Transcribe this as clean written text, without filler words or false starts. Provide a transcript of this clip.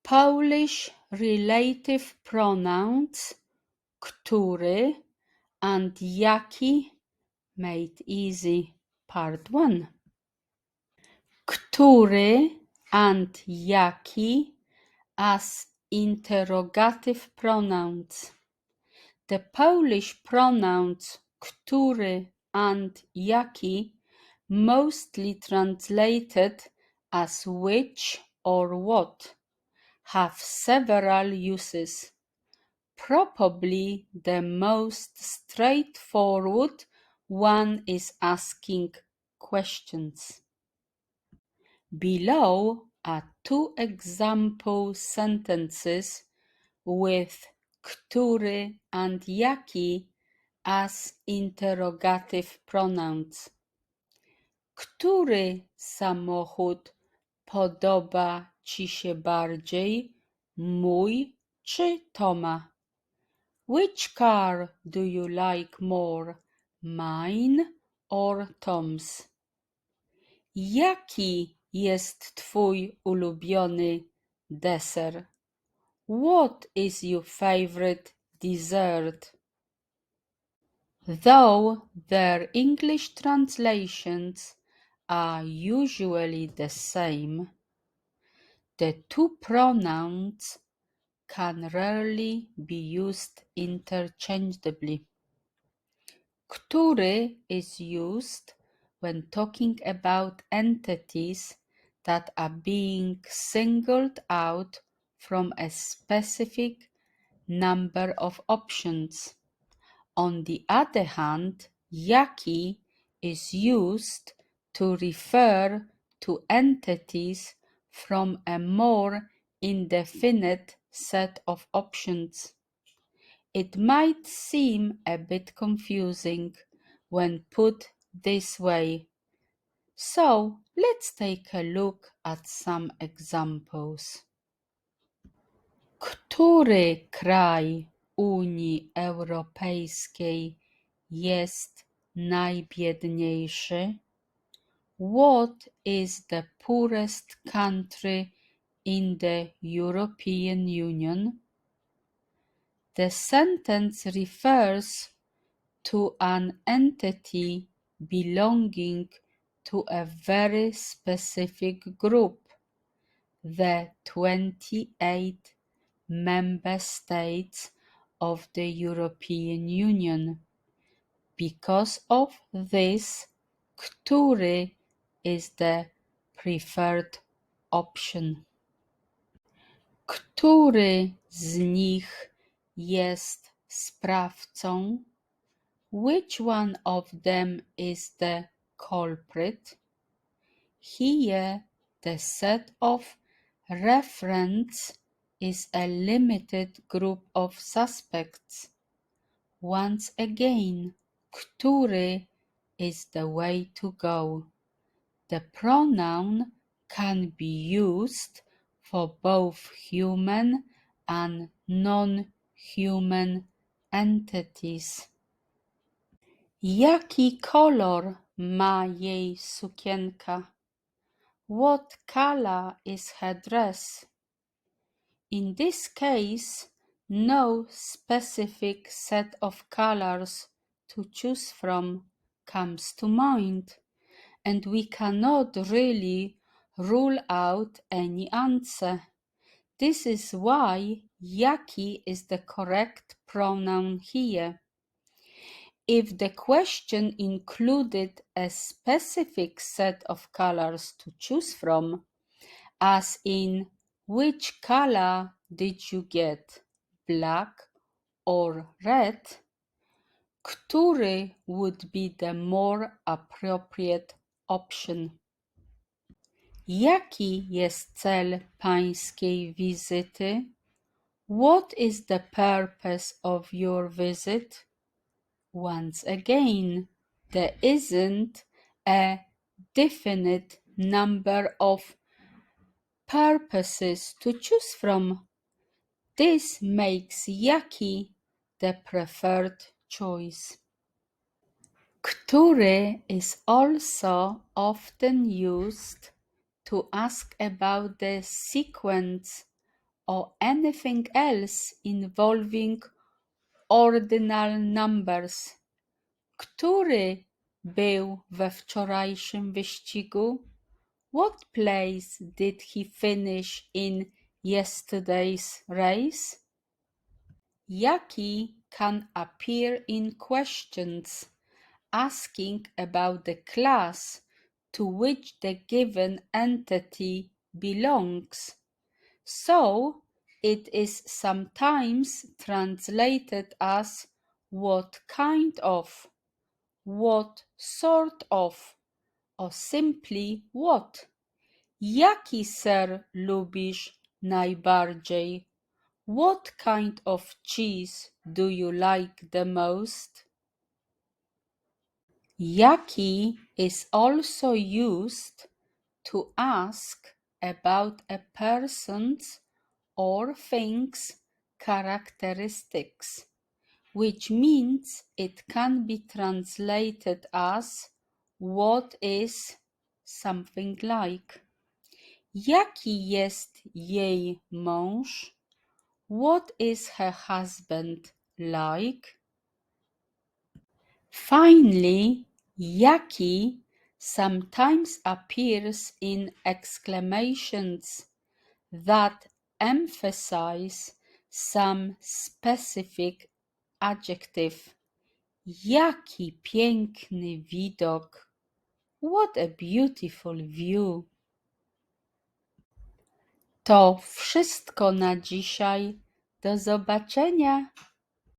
Polish relative pronouns który and jaki made easy. Part 1. Który and jaki as interrogative pronouns. The Polish pronouns który and jaki, mostly translated as which or what, have several uses. Probably the most straightforward one is asking questions. Below are two example sentences with który and jaki as interrogative pronouns. Który samochód podoba ci się bardziej, mój czy Toma? Which car do you like more, mine or Tom's? Jaki jest twój ulubiony deser? What is your favorite dessert? Though their English translations are usually the same, the two pronouns can rarely be used interchangeably. Który is used when talking about entities that are being singled out from a specific number of options. On the other hand, jaki is used to refer to entities from a more indefinite set of options. It might seem a bit confusing when put this way. So let's take a look at some examples. Który kraj Unii Europejskiej jest najbiedniejszy? What is the poorest country in the European Union? The sentence refers to an entity belonging to a very specific group, the 28 member states of the European Union. Because of this, który is the preferred option. Który z nich jest sprawcą? Which one of them is the culprit? Here, the set of referents is a limited group of suspects. Once again, który is the way to go. The pronoun can be used for both human and non-human entities. Jaki kolor ma jej sukienka? What color is her dress? In this case, no specific set of colors to choose from comes to mind, and we cannot really rule out any answer. This is why jaki is the correct pronoun here. If the question included a specific set of colors to choose from, as in which color did you get, black or red, który would be the more appropriate option. Jaki jest cel pańskiej wizyty? What is the purpose of your visit? Once again, there isn't a definite number of purposes to choose from. This makes jaki the preferred choice. Który is also often used to ask about the sequence or anything else involving ordinal numbers. Który był we wczorajszym wyścigu? What place did he finish in yesterday's race? Jaki can appear in questions, asking about the class to which the given entity belongs. So, it is sometimes translated as what kind of, what sort of, or simply what. Jaki ser lubisz najbardziej? What kind of cheese do you like the most? Jaki is also used to ask about a person's or thing's characteristics, which means it can be translated as what is something like. Jaki jest jej mąż? What is her husband like? Finally, jaki sometimes appears in exclamations that emphasize some specific adjective. Jaki piękny widok! What a beautiful view! To wszystko na dzisiaj. Do zobaczenia.